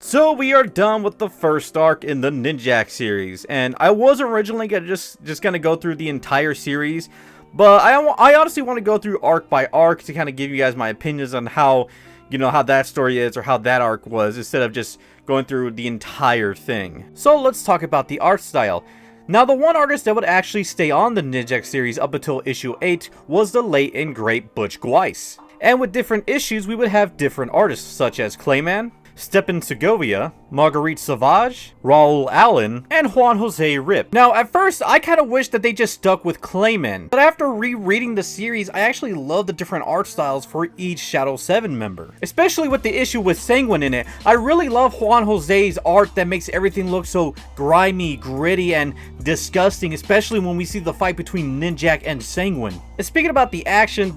So we are done with the first arc in the Ninjak series, and I was originally gonna just gonna go through the entire series, but I honestly want to go through arc by arc to kind of give you guys my opinions on how, you know, how that story is or how that arc was, instead of just going through the entire thing. So let's talk about the art style. Now, the one artist that would actually stay on the Ninjak series up until issue 8 was the late and great Butch Guice. And with different issues, we would have different artists such as Clayman, Stepan Segovia, Marguerite Sauvage, Raul Allen, and Juan Jose Rip. Now, at first, I kind of wish that they just stuck with Clayman, but after rereading the series, I actually love the different art styles for each Shadow 7 member. Especially with the issue with Sanguine in it, I really love Juan Jose's art that makes everything look so grimy, gritty, and disgusting, especially when we see the fight between Ninjak and Sanguine. And speaking about the action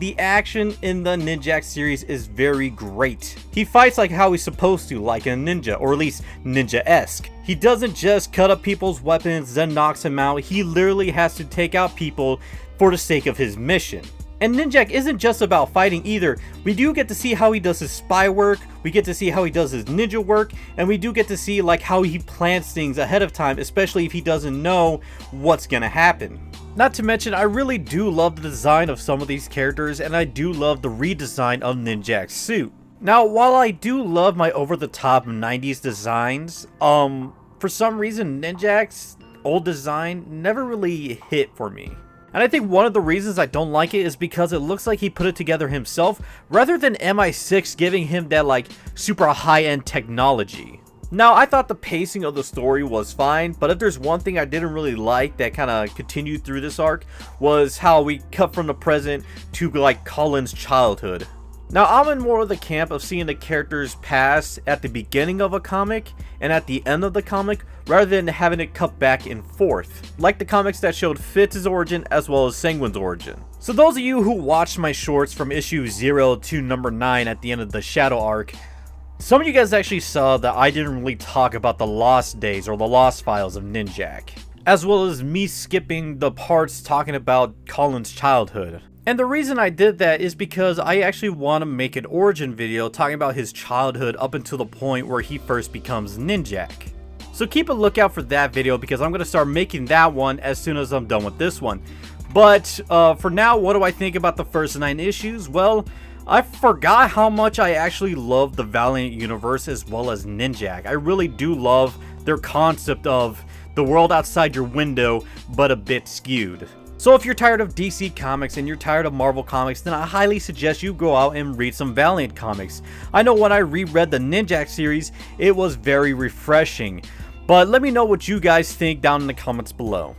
in the Ninjak series is very great. He fights like how he's supposed to, like a ninja, or at least ninja-esque. He doesn't just cut up people's weapons, then knocks them out. He literally has to take out people for the sake of his mission. And Ninjak isn't just about fighting either. We do get to see how he does his spy work, we get to see how he does his ninja work, and we do get to see like how he plans things ahead of time, especially if he doesn't know what's gonna happen. Not to mention, I really do love the design of some of these characters, and I do love the redesign of Ninjak's suit. Now, while I do love my over-the-top 90s designs, for some reason Ninjak's old design never really hit for me. And I think one of the reasons I don't like it is because it looks like he put it together himself, rather than MI6 giving him that like super high-end technology. Now, I thought the pacing of the story was fine, but if there's one thing I didn't really like that kind of continued through this arc, was how we cut from the present to like Colin's childhood. Now, I'm in more of the camp of seeing the characters pass at the beginning of a comic and at the end of the comic, rather than having it cut back and forth, like the comics that showed Fitz's origin as well as Sanguine's origin. So those of you who watched my shorts from issue 0 to number 9 at the end of the Shadow arc, some of you guys actually saw that I didn't really talk about the Lost Days or the Lost Files of Ninjak, as well as me skipping the parts talking about Colin's childhood. And the reason I did that is because I actually want to make an origin video talking about his childhood up until the point where he first becomes Ninjak. So keep a lookout for that video, because I'm going to start making that one as soon as I'm done with this one. But for now, what do I think about the first 9 issues? Well, I forgot how much I actually love the Valiant universe as well as Ninjak. I really do love their concept of the world outside your window, but a bit skewed. So if you're tired of DC Comics and you're tired of Marvel Comics, then I highly suggest you go out and read some Valiant comics. I know when I reread the Ninjak series, it was very refreshing. But let me know what you guys think down in the comments below.